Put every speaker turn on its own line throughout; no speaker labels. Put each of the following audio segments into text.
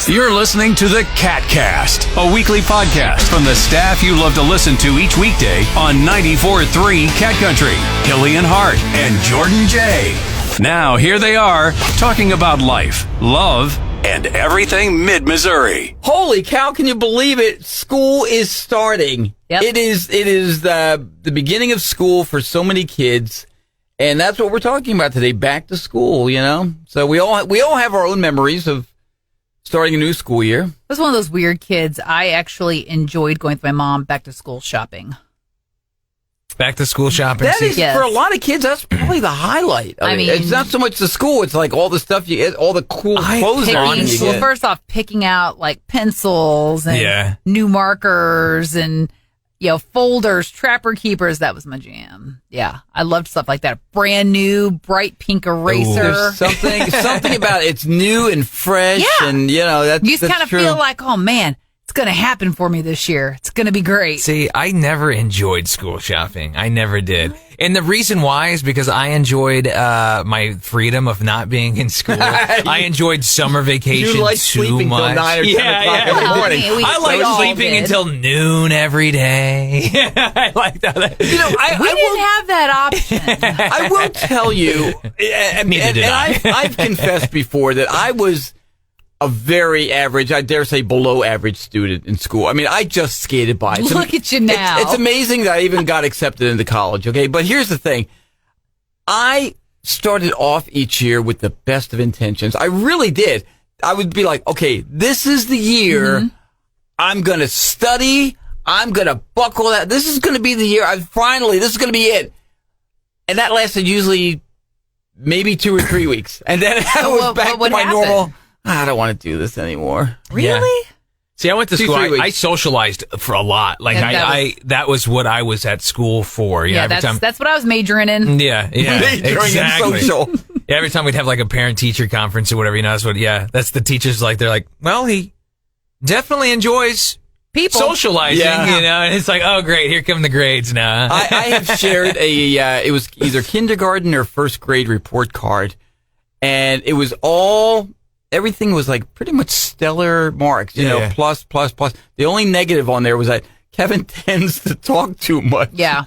You're listening to the KATcast, a weekly podcast from the staff you love to listen to each weekday on 94.3 Cat Country. Killian Hart and Jordan J. Now, here they are, talking about life, love, and everything mid-Missouri.
Holy cow, can you believe it? School is starting.
Yep.
It is the beginning of school for so many kids. And that's what we're talking about today, back to school, you know? So we all have our own memories of starting a new school year.
I was one of those weird kids. I actually enjoyed going with my mom back to school shopping.
Back to school shopping.
That is,
Yes.
for a lot of kids, that's probably the highlight.
I mean,
it's not so much the school. It's like all the stuff you get, all the cool clothes on you
Well,
get.
first off, picking out like pencils and
Yeah.
new markers and folders, trapper keepers. That was my jam. Yeah, I loved stuff like that. Brand new, bright pink eraser.
There's something about it's new and fresh,
Yeah.
and that's
You just
that's
kind of
true.
feel like, oh man, it's going to happen for me this year. It's going to be great.
See, I never enjoyed school shopping. I never did. And the reason why is because I enjoyed my freedom of not being in school. I enjoed summer vacation
You like
too
sleeping till
much.
9 or 10 o'clock in the
Well,
morning.
I
we
like
all
sleeping
did.
until noon every day. I like that.
We didn't have that option.
I will tell you,
Neither did I.
I've confessed before that I was a very average, I dare say below average student in school. I mean, I just skated by.
Look at you now.
It's amazing that I even got accepted into college, okay? But here's the thing. I started off each year with the best of intentions. I really did. I would be like, okay, this is the year.
Mm-hmm.
I'm going to study. I'm going to buckle that. This is going to be the year. This is going to be it. And that lasted usually maybe 2 or 3 weeks. And then I was back to my normal, I don't want to do this anymore.
Really?
See, I went to
2,
school.
3 weeks.
I socialized for a lot. Like
And
that was what I was at school for.
Yeah,
every time.
that's what I was majoring in.
Yeah,
Majoring
exactly.
in social.
Yeah, every time we'd have like a parent-teacher conference or whatever, that's the teachers like, they're like, well, he definitely enjoys
People.
socializing,
Yeah.
and it's like, oh, great, here come the grades now.
I have shared it was either kindergarten or first grade report card, and it was everything was like pretty much stellar marks, plus. The only negative on there was that Kevin tends to talk too much.
Yeah.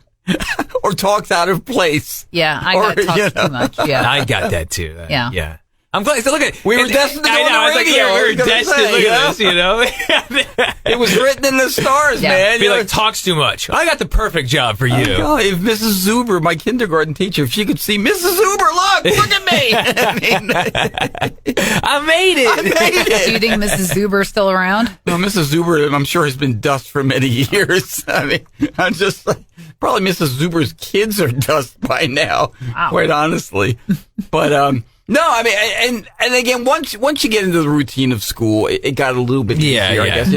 Or talks out of place.
Yeah, I got talked too much. Yeah.
I got that too.
Yeah.
I'm glad. So look at
We were destined to go
I know,
on the
I was like,
radio,
we
I
were
was gonna
destined.
say,
Look at this,
It was written in the stars,
Yeah.
man.
Be like, talks too much. I got the perfect job for you.
Oh, if Mrs. Zuber, my kindergarten teacher, if she could see Mrs. Zuber, look at me. I mean,
I made it.
I made
Do you
it.
think Mrs. Zuber's still around?
Well, Mrs. Zuber, I'm sure, has been dust for many years. I mean, I'm just like, probably Mrs. Zuber's kids are dust by now, quite honestly. But, no, I mean, and again, once you get into the routine of school, it got a little bit easier, I guess,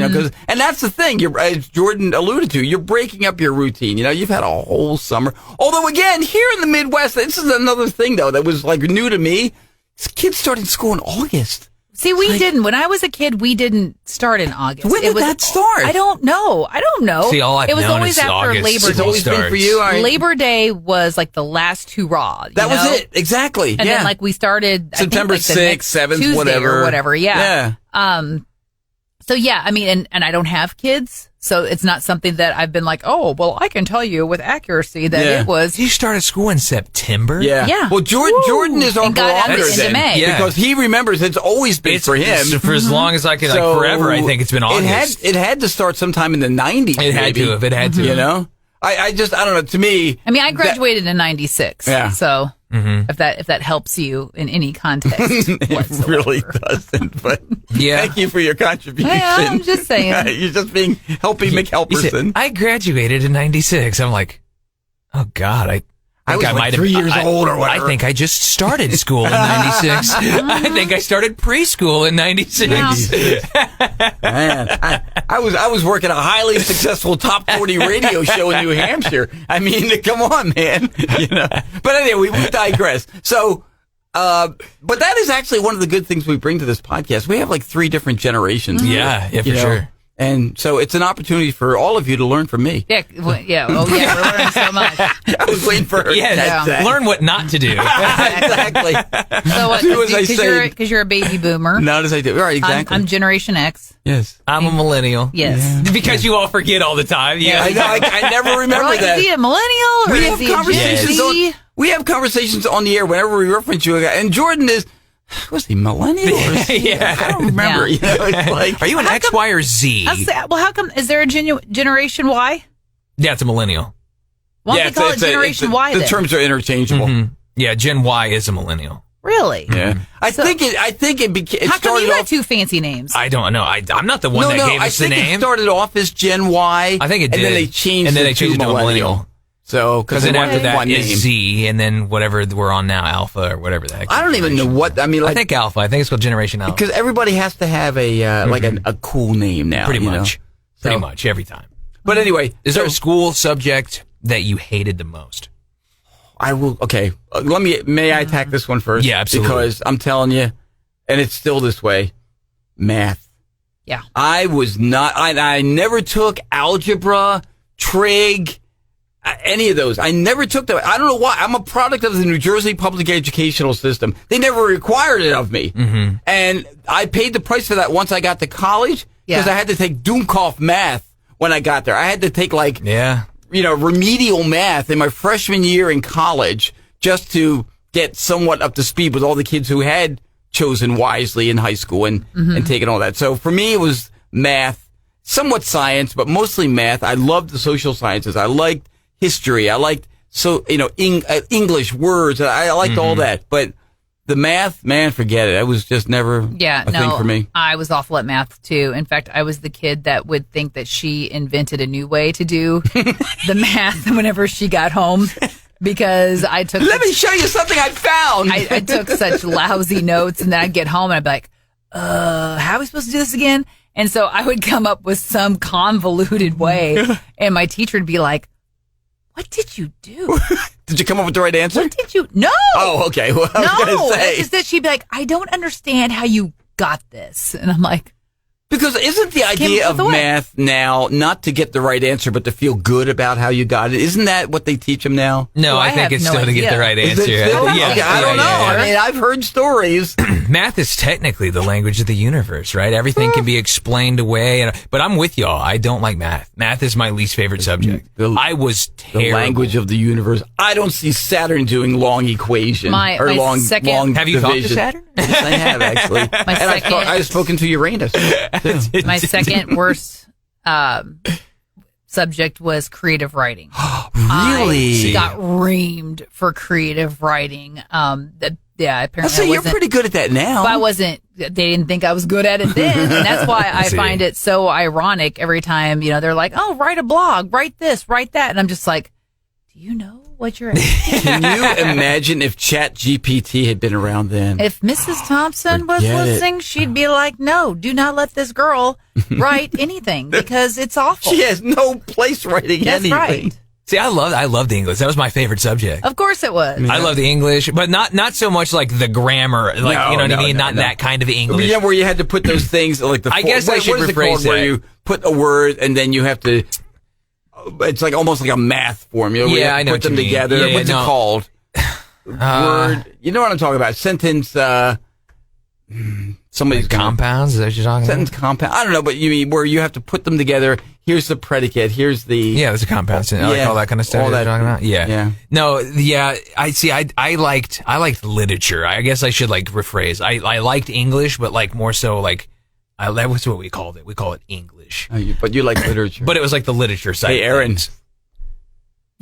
and that's the thing. As Jordan alluded to, you're breaking up your routine. You've had a whole summer. Although, again, here in the Midwest, this is another thing though that was like new to me. Kids started school in August.
See, we didn't. When I was a kid, we didn't start in August.
When did that start?
I don't know.
See, all I've
it was
known
always
is
after
August.
Labor
It's
Day.
It's always been for you. All right.
Labor Day was like the last hurrah.
That was it. Exactly.
And then like we started
September
I think, like, the
6th, 7th,
Tuesday
whatever.
or whatever. Yeah.
Yeah.
So yeah, I mean, and I don't have kids, so it's not something that I've been like, oh, well, I can tell you with accuracy that it was.
You started school in September?
Yeah.
Yeah.
Well, Jordan is our
And got out
barometer
into
then,
May.
Yeah.
because he remembers it's always been for him.
For as long as I can,
So,
like forever, I think it's been August.
It had to start sometime in the 90s.
It had
maybe.
to have. It had to.
You know? I don't know. To me,
I mean, I graduated in '96,
Yeah.
so if that helps you in any context,
it really doesn't. But
Yeah.
thank you for your contribution.
Yeah, I'm just saying.
You're just being helping
You said,
McHelperson.
I graduated in '96. I'm like, oh God, I
was like
might
3
have,
years old or whatever.
I think I just started school in '96. I think I started preschool in '96.
Man, I was working a highly successful top 40 radio show in New Hampshire. I mean, come on, man. But anyway, we digress. So, but that is actually one of the good things we bring to this podcast. We have like 3 different generations.
Yeah, for
you know?
sure.
And so it's an opportunity for all of you to learn from me.
Yeah, we're learning so much.
I was waiting for her.
Yeah, learn what not to do.
Exactly.
So what?
Do as I say.
Because you're a baby boomer.
Not as I do. Right, exactly.
I'm Generation X.
Yes.
I'm a millennial.
Yes.
Because you all forget all the time. Yeah.
I know. I never remember
Like,
that.
is he a millennial or
We
is
have
he a
conversations
Gen Z?
we have conversations on the air whenever we reference you. And Jordan was he millennial? Or is he,
Yeah.
I don't remember.
Yeah.
You know, it's like,
Are you an X, Y, or Z?
Well, how come? Is there a Generation Y?
Yeah, it's a millennial.
Why don't they call it Generation Y
the
then?
terms are interchangeable.
Mhm. Yeah, Gen Y is a millennial.
Really?
Yeah. I think it
How come
started
you got
off.
two fancy names?
I don't know. I'm not the one that gave
I
us the
think
name.
it started off as Gen Y.
I think it did.
And then they changed
And then
it
they changed
to
it to millennial.
So,
Because then after that
one
is
name.
Z, and then whatever we're on now, Alpha or whatever the heck.
I don't even know what, I mean,
I
like,
think Alpha. I think it's called Generation Alpha.
because everybody has to have a, like a cool name now.
Pretty
you know?
much. Pretty much every time.
But anyway,
Is there a school subject that you hated the most?
I will. Okay, may I attack this one first?
Yeah, absolutely.
Because I'm telling you, and it's still this way. Math.
Yeah.
I was not. I never took algebra, trig, any of those. I never took them. I don't know why. I'm a product of the New Jersey public educational system. They never required it of me, and I paid the price for that once I got to college because I had to take Dummkopf math when I got there. I had to take remedial math in my freshman year in college just to get somewhat up to speed with all the kids who had chosen wisely in high school and taken all that. So for me, it was math, somewhat science, but mostly math. I loved the social sciences. I liked history. I liked, English words. I liked all that. But the math, man, forget it. It was just never a thing for me.
I was awful at math too. In fact, I was the kid that would think that she invented a new way to do the math whenever she got home because I took.
Let me show you something I found.
I took such lousy notes, and then I'd get home and I'd be like, how are we supposed to do this again? And so I would come up with some convoluted way, and my teacher would be like, what did you do?
Did you come up with the right answer?
What did you? No.
Oh, okay. Well, I was going to say.
It's just that she'd be like, I don't understand how you got this. And I'm like,
because isn't the idea of math now not to get the right answer, but to feel good about how you got it? Isn't that what they teach them now?
No,
Well,
I
I
think
have
it's
no
still to get
idea.
the right
Is
answer.
it still?
Yeah,
I don't know.
yeah.
I mean, I've heard stories.
Math is technically the language of the universe, right? Everything can be explained away. But I'm with y'all. I don't like math. Math is my least favorite subject. I was terrible.
The language of the universe. I don't see Saturn doing long equation
My
long
second-
Have you talked to
division.
Saturn?
Yes, I have actually. And I've spoken to Uranus. too.
my second worst subject was creative writing.
Really?
I got reamed for creative writing. Apparently
So
I
you're
wasn't.
pretty good at that now.
But I wasn't. They didn't think I was good at it then, and that's why I
See.
find it so ironic every time. They're like, "Oh, write a blog, write this, write that," and I'm just like, "Do you know what you're?"
Can you imagine if ChatGPT had been around then?
If Mrs. Thompson was
Forget it.
listening, she'd be like, "No, do not let this girl write anything because it's awful."
She has no place writing
That's
anything.
right.
See, I love the English. That was my favorite subject.
Of course it was.
I love the English, but not so much like the grammar, like
No,
you know what I mean.
no,
Not
no.
that kind of English.
Yeah, where you had to put those things like the.
I guess I should
what is it
rephrase
called, where
that.
you put a word and then you have to. It's like almost like a math formula. Where you
Yeah,
have to
I know
Put
what
them
you mean.
together.
Yeah,
What's
no.
it called? Word. You know what I'm talking about? Sentence. Somebody's gonna-
Compounds? Is that what you're talking
Sentence
about?
compound. I don't know, but you mean where you have to put them together. Here's the predicate. Here's the.
Yeah, there's a compound sentence. Like all that kind of stuff.
all
You're
that.
talking about? Yeah.
Yeah.
No, yeah. I see. I liked literature. I guess I should like rephrase. I liked English, but like more so like that was what we called it. We call it English,
But you like literature.
but it was like the literature side.
Hey,
of
Aaron.
things.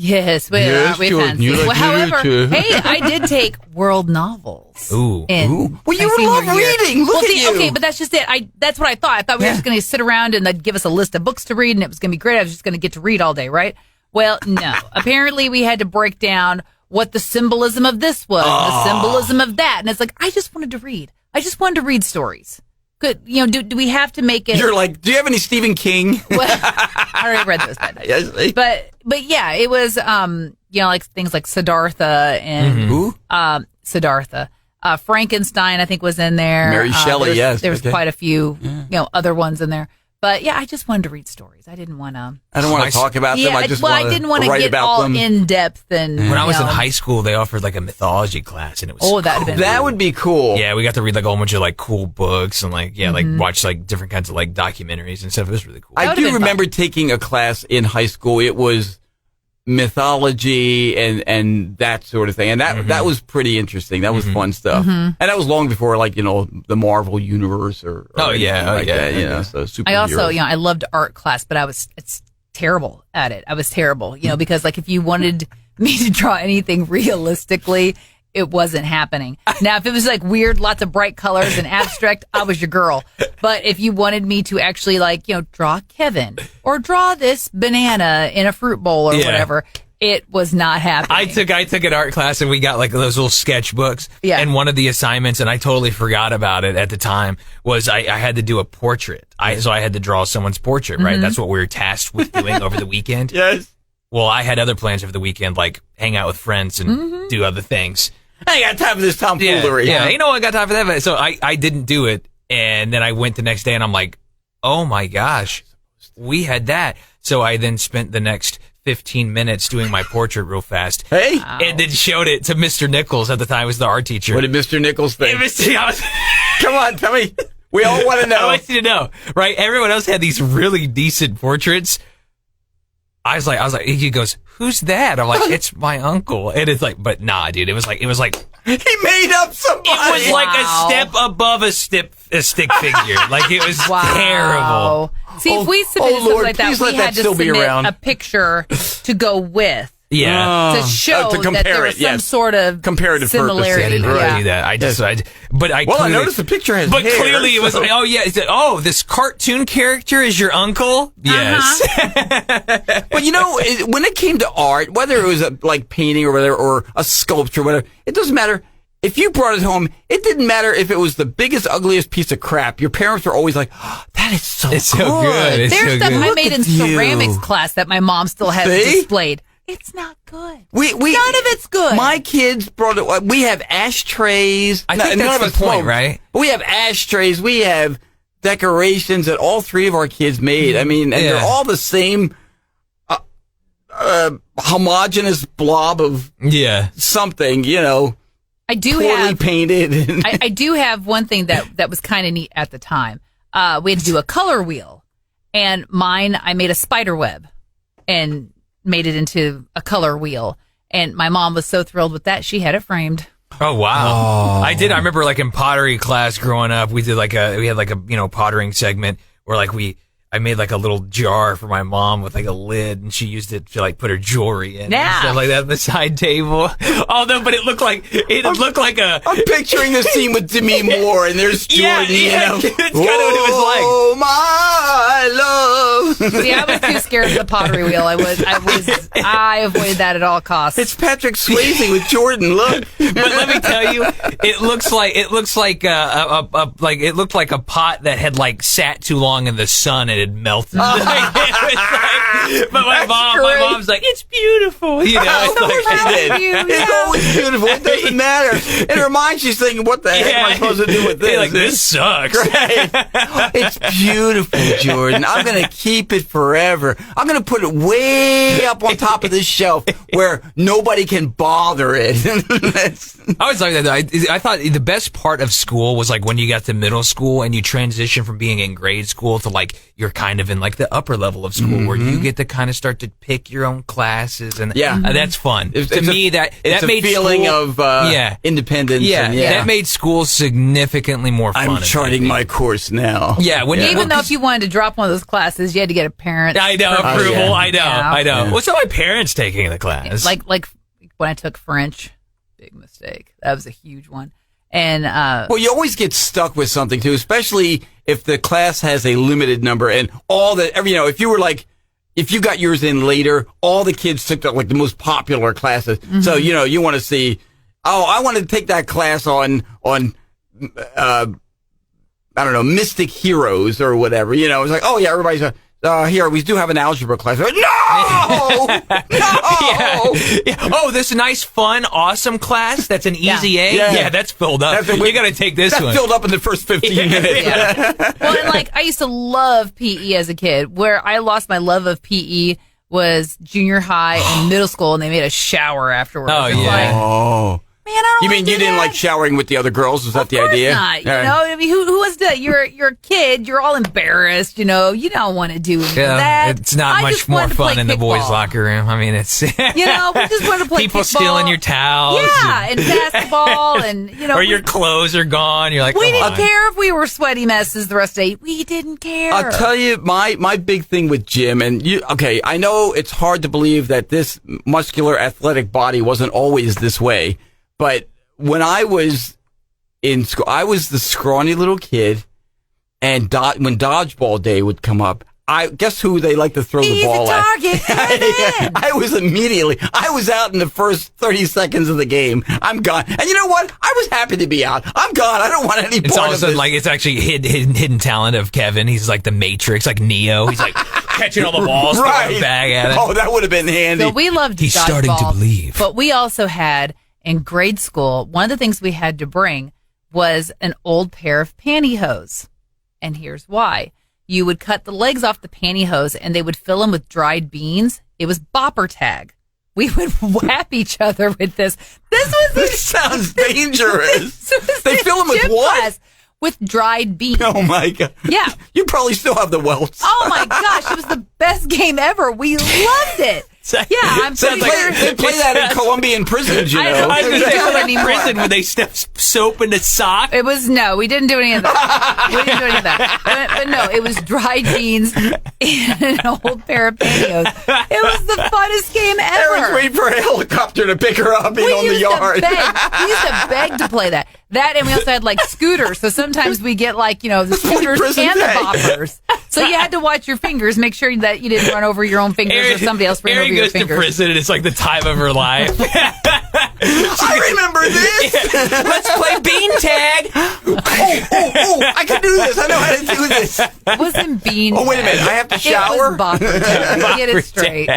Yes, but
Yes,
aren't we
Jordan,
fancy?
you like
Well, however,
literature.
hey, I did take world novels.
Ooh.
in
Well, you
my senior
love
year.
reading. Look
Well,
at
see,
you.
Okay, but that's just it. That's what I thought. I thought we were just going to sit around and they'd give us a list of books to read and it was going to be great. I was just going to get to read all day, right? Well, no. Apparently, we had to break down what the symbolism of this was, the symbolism of that, and it's like I just wanted to read. I just wanted to read stories. Good, do we have to make it?
You're like, do you have any Stephen King?
Well, I already read those.
Yes.
But yeah, it was like things like Siddhartha and
Who?
Siddhartha. Frankenstein, I think, was in there.
Mary Shelley, yes.
There was
Okay.
quite a few, other ones in there. But yeah, I just wanted to read stories. I didn't want to.
I don't want to talk about them. I just want
I didn't want
to
to
write
get
about
all
them.
in depth. And
when I was in high school, they offered like a mythology class, and it was
that would be cool.
Yeah, we got to read like a whole bunch of like cool books and like like watch like different kinds of like documentaries and stuff. It was really cool.
I do remember taking a class in high school. It was mythology and that sort of thing, and that was pretty interesting. That was fun stuff, and that was long before like the Marvel universe or that, so superheroes.
I also I loved art class, but it's terrible at it. I was terrible, because like if you wanted me to draw anything realistically, it wasn't happening. Now, if it was like weird, lots of bright colors and abstract, I was your girl. But if you wanted me to actually like, draw Kevin or draw this banana in a fruit bowl or whatever, it was not happening.
I took an art class and we got like those little sketchbooks. Yeah. And one of the assignments, and I totally forgot about it at the time, was I had to do a portrait. So I had to draw someone's portrait, right? That's what we were tasked with doing over the weekend.
Yes.
Well, I had other plans over the weekend, like hang out with friends and do other things.
I ain't got time for this tomfoolery.
Yeah, I got time for that. So I didn't do it. And then I went the next day and I'm like, oh my gosh, we had that. So I then spent the next 15 minutes doing my portrait real fast.
Hey.
Wow.
And then showed it to Mr. Nichols at the time, was the art teacher.
What did Mr. Nichols think?
Come
on, tell me. We all want to know.
I want you to know, right? Everyone else had these really decent portraits. I was like, he goes, who's that? I'm like, it's my uncle. And it's like, but nah, dude, it was like,
he made up somebody.
It was like a step above a stick figure. Like it was terrible.
See, if we submitted something like that, we had to submit a picture to go with.
Yeah.
To show
to
that there was some sort of
comparative
similarity.
purpose.
I didn't really do that. I noticed
the picture has
But
hair,
clearly it was like, oh yeah, this cartoon character is your uncle? Yes.
But when it came to art, whether it was like painting or whatever, or a sculpture or whatever, it doesn't matter. If you brought it home, it didn't matter if it was the biggest, ugliest piece of crap. Your parents were always like, oh, that is so
it's good. So good.
There's stuff I made in ceramics
you.
Class that my mom still has displayed. It's not good. None of it's good.
My kids brought it. We have ashtrays.
I think that's the point, right?
But we have ashtrays. We have decorations that all three of our kids made. I mean, and they're all the same homogeneous blob of something,
I do
poorly
have
painted.
I do have one thing that was kind of neat at the time. We had to do a color wheel, and mine I made a spider web and made it into a color wheel, and my mom was so thrilled with that she had it framed.
Oh wow. I did. I remember like in pottery class growing up, we had like a pottering segment where like I made like a little jar for my mom with like a lid, and she used it to like put her jewelry in and stuff like that on the side table. But it looked like a.
I'm picturing the scene with Demi Moore, and there's Jordan.
That's kind of what it was like.
Oh my love!
See, I was too scared of the pottery wheel. I avoided that at all costs.
It's Patrick Swayze with Jordan. Look,
but let me tell you, it looked like a pot that had like sat too long in the sun and it melted. But my mom's like, it's beautiful.
It's always beautiful. It doesn't matter. In her mind, she's thinking, what the heck am I supposed to do with this?
Like, this sucks.
Right. It's beautiful, Jordan. I'm going to keep it forever. I'm going to put it way up on top of this shelf where nobody can bother it.
I always like that, though. I thought the best part of school was like when you got to middle school and you transition from being in grade school to like you're kind of in like the upper level of school where you get to kind of start to pick your own classes, and that's fun.
To me, that made a feeling of independence.
That made school significantly more fun.
I'm charting my course now.
Yeah, even though if you wanted to drop one of those classes, you had to get a parent.
I know approval. I know. Yeah. What's my parents taking the class?
Like when I took French, big mistake. That was a huge one. And
you always get stuck with something too, especially if the class has a limited number and if you got yours in later, all the kids took like the most popular classes. Mm-hmm. So you want to see. Oh, I want to take that class on I don't know, Mystic Heroes or whatever. It's like, oh yeah, everybody's here, we do have an algebra class. No! No!
Yeah. Oh, this nice, fun, awesome class that's an easy A? Yeah, that's filled up. You got to take this one.
That's filled up in the first 15 minutes.
Yeah. Well, and like, I used to love PE as a kid. Where I lost my love of PE was junior high and middle school, and they made a shower afterwards.
Oh,
It's
yeah.
like,
Oh.
man, I don't
You
wanna
mean
do
you didn't
that.
like showering with the other girls? Was that the
Of course
idea?
not. You
Yeah.
know, I mean, who was that? You're a kid. You're all embarrassed. You know, you don't want to do any of that.
It's not
I
much
just
more
wanted to
fun
play
in the boys'
kickball.
locker room. I mean, it's
You know, we just want to play
people
kickball.
stealing your towels.
Yeah, and basketball, and you know,
or your clothes are gone. You're like,
we
come
didn't
on.
care if we were sweaty messes the rest of the day. We didn't care.
I'll tell you my big thing with gym, and I know it's hard to believe that this muscular athletic body wasn't always this way, but when I was in school, I was the scrawny little kid, and when dodgeball day would come up, guess who they like to throw the ball at?
Target.
I was out in the first 30 seconds of the game. I'm gone. And you know what? I was happy to be out. I'm gone. I don't want any
It's
part
all of
of
a sudden
this.
like it's actually hidden talent of Kevin. He's like the Matrix, like Neo. He's like catching all the balls, throwing a bag at it.
Oh, that would have been handy.
So we loved
He's
dodgeball,
starting to believe.
But we also had, in grade school, one of the things we had to bring was an old pair of pantyhose. And here's why. You would cut the legs off the pantyhose and they would fill them with dried beans. It was bopper tag. We would whap each other with this.
This sounds dangerous. They fill them with
gym
what?
class with dried beans.
Oh my God.
Yeah.
You probably still have the welts.
Oh my gosh, it was the best game ever. We loved it. Yeah, I'm
They
pretty
play,
sure.
they play that in Colombian prisons, you
I
know.
know.
I was going to
We
say,
don't
like
anymore.
prison where they stuff soap in the sock.
It was, no, we didn't do any of that. We didn't do any of that. But no, it was dried beans and an old pair of pantyhose. It was the funnest game
Aaron's
ever.
waiting for a helicopter to pick her up in
We
on the
used
yard.
to beg. We used to beg to play that. That, and we also had like scooters. So sometimes we get like, you know, the scooters
prison
and the
day.
boppers. So you had to watch your fingers, make sure that you didn't run over your own fingers or somebody else ran
Aaron
over your
goes to
fingers.
prison and it's like the time of her life.
I remember this.
Let's play bean tag.
Oh, I can do this. I know how to do this.
It wasn't bean.
Oh, wait a minute. I have to
It
shower?
was bopper tag. Get it straight.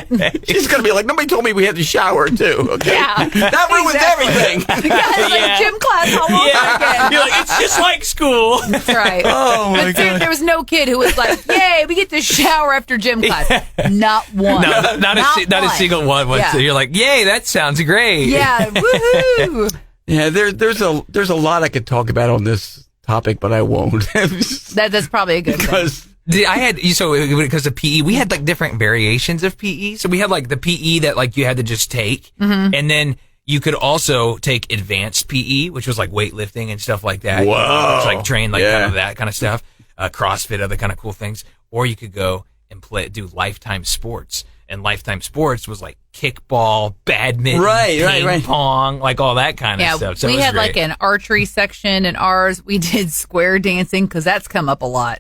She's going to be like, nobody told me we had to shower, too. Okay.
Yeah.
That ruins
Exactly.
everything.
Yeah, it's like
Yeah.
gym class all over again.
You're like, it's just like school.
That's right.
Oh, my
But there,
God.
there was no kid who was like, "Yay, we get to shower after gym class." Not one.
No, not a
one.
single one.
Yeah.
You're like, yay, that sounds great.
Yeah, woohoo!
Yeah, there's a lot I could talk about on this topic, but I won't.
That's probably a good thing.
Because
I had because of PE, we had like different variations of PE. So we had like the PE that like you had to just take, and then you could also take advanced PE, which was like weightlifting and stuff like that.
Whoa.
It's like train like
Yeah.
kind of that kind of stuff, CrossFit, other kind of cool things. Or you could go and do lifetime sports. And lifetime sports was like kickball, badminton, ping pong, like all that kind of stuff. So
we
it was
had
great.
like an archery section in ours. We did square dancing because that's come up a lot.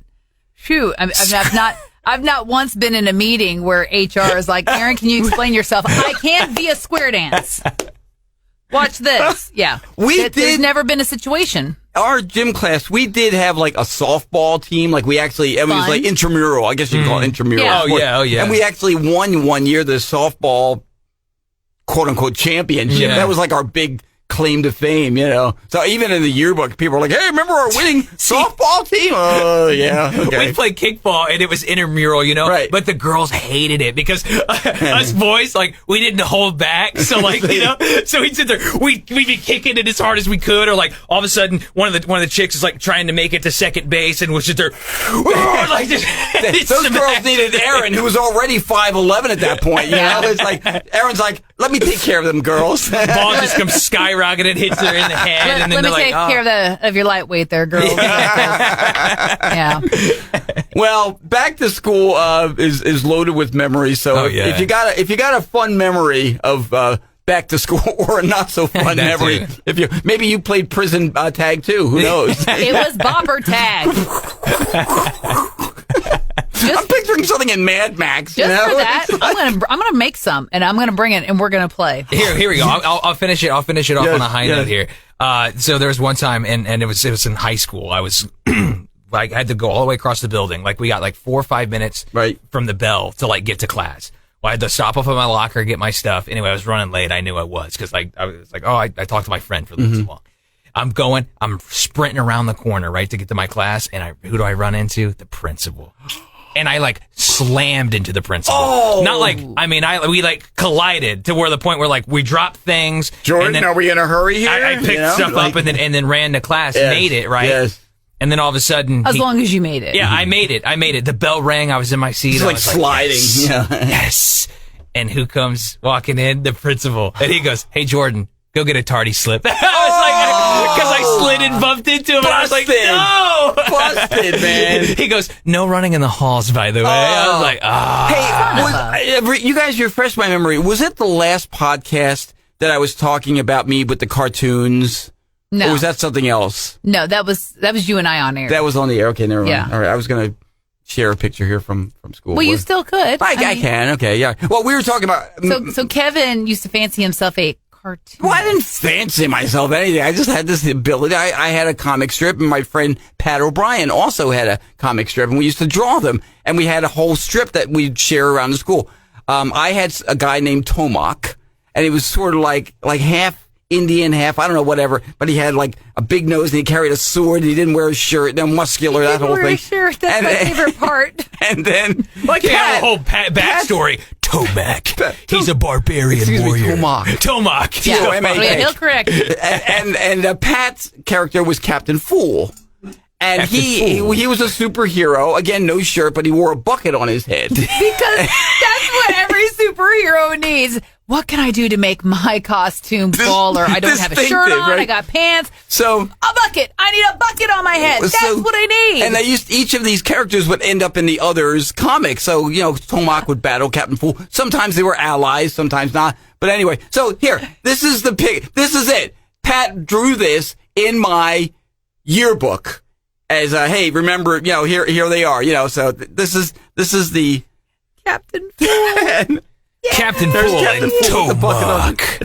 Phew, I've not once been in a meeting where HR is like, "Aaron, can you explain yourself?" I can't be a square dance. Watch this. Yeah, There's never been a situation.
our gym class, we did have like a softball team. Like it was like intramural. I guess you call it intramural.
Yeah.
sport.
Oh, yeah.
And we actually won one year the softball quote unquote championship.
Yeah.
That was like our big claim to fame, you know. So even in the yearbook, people were like, "Hey, remember our winning softball team?" Oh, yeah. Okay.
We played kickball and it was intramural, you know.
Right.
But the girls hated it because us boys, like, we didn't hold back. So, like, you know, so we'd sit there, we'd be kicking it as hard as we could, or like all of a sudden one of the chicks is like trying to make it to second base and was sit there, like just
Those girls needed Aaron, who was already 5'11" at that point. You know, it's like Aaron's like, "Let me take care of them girls."
ball just comes skyrocketing, hits her in the head, and then
Let me
they're
take
like,
care of your lightweight there, girl. Yeah.
Well, back to school is loaded with memories. So
Oh, yeah.
if you got a fun memory of back to school or a not so fun
That
memory,
too.
maybe you played prison tag too. Who knows?
It was bopper tag.
I'm picturing something in Mad Max. You
Just
know?
for that, I'm gonna make some, and I'm gonna bring it, and we're gonna play.
Here we go. I'll finish it. I'll finish it off
Yes,
on a high
yes.
note here. So there was one time, and it was in high school. I was I had to go all the way across the building. Like we got like 4 or 5 minutes from the bell to like get to class. Well, I had to stop off at my locker, get my stuff. Anyway, I was running late. I knew I was because I was like, I talked to my friend for this long. I'm sprinting around the corner, right, to get to my class. And who do I run into? The principal. And I like slammed into the principal. Oh. Not like, we like collided to where the point where like we dropped things.
Jordan,
then
are we in a hurry here?
I picked stuff up and then ran to class, made it, right?
Yes.
And then all of a sudden,
as long as you made it.
Yeah, I made it. The bell rang. I was in my seat.
It's like sliding.
Yes.
Yeah.
Yes. And who comes walking in? The principal. And he goes, "Hey, Jordan, go get a tardy slip." I was like, because I slid and bumped into him. And I was like, no.
Busted, man.
He goes, "No running in the halls, by the way." I was like,
Hey, you guys refresh my memory. Was it the last podcast that I was talking about me with the cartoons?
No.
Or was that something else?
No, that was you and I on air.
That was on the air. Okay, never mind.
Yeah.
All right, I was going to share a picture here from school.
Well, you still could.
I can. Okay, yeah. Well, we were talking about...
So Kevin used to fancy himself a cartoon.
Well, I didn't fancy myself anything. I just had this ability. I had a comic strip, and my friend Pat O'Brien also had a comic strip, and we used to draw them. And we had a whole strip that we'd share around the school. I had a guy named Tomac, and he was sort of like half Indian, half, I don't know, whatever, but he had like a big nose and he carried a sword and he didn't wear a shirt, muscular, that whole thing.
He didn't wear a shirt, that's my favorite part.
And then,
like, Pat, a whole backstory. Tomac. He's a barbarian warrior. Tomac.
Yeah,
T-O-M-A-K.
he'll correct.
And Pat's character was Captain Fool. And he was a superhero. Again, no shirt, but he wore a bucket on his head.
Because that's what every superhero needs. What can I do to make my costume baller? I don't have a shirt on. Right? I got pants.
So
a bucket. I need a bucket on my head. That's what I need.
And each of these characters would end up in the other's comic. So, Tomac would battle Captain Fool. Sometimes they were allies, sometimes not. But anyway, so here, this is the pig. This is it. Pat drew this in my yearbook. As hey, remember, here they are, so this is the
Captain Fool.
Captain Fool and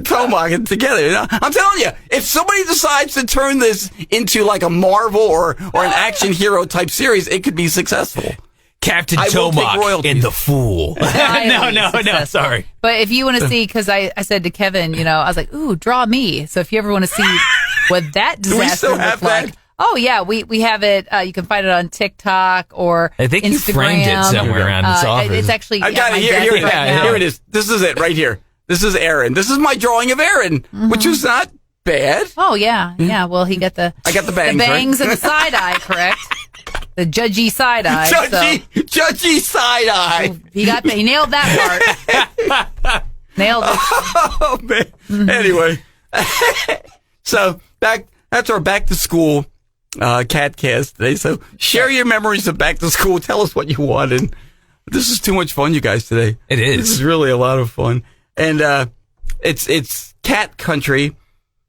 Tomac and together. I'm telling you, if somebody decides to turn this into like a Marvel or an action hero type series, it could be successful.
Captain Tomac and the Fool. No, sorry.
But if you want to see, because I said to Kevin, I was like, ooh, draw me. So if you ever want to see what that disaster looks like. Oh, yeah, we have it. You can find it on TikTok or
I think
Instagram.
You framed it somewhere around this office.
It's actually...
I got it here. Here it is. This is it right here. This is Aaron. This is my drawing of Aaron, which was not bad.
Oh, yeah. Yeah, well, he got the...
I got the bangs,
and the side eye, correct? The judgy side eye.
Judgy side eye.
He nailed that part. Nailed it.
Oh, man. Mm-hmm. Anyway. So, that's our back to school KATcast today. So share your memories of back to school. Tell us what you want. And this is too much fun, you guys, today.
It is.
This is really a lot of fun. And it's Cat Country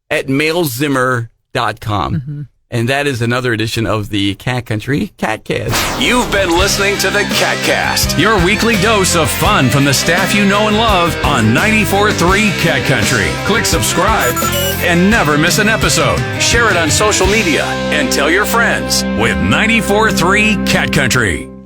at mailzimmer.com. Mm-hmm. And that is another edition of the Cat Country KATcast.
You've been listening to the KATcast, your weekly dose of fun from the staff you know and love on 94.3 Cat Country. Click subscribe and never miss an episode. Share it on social media and tell your friends with 94.3 Cat Country.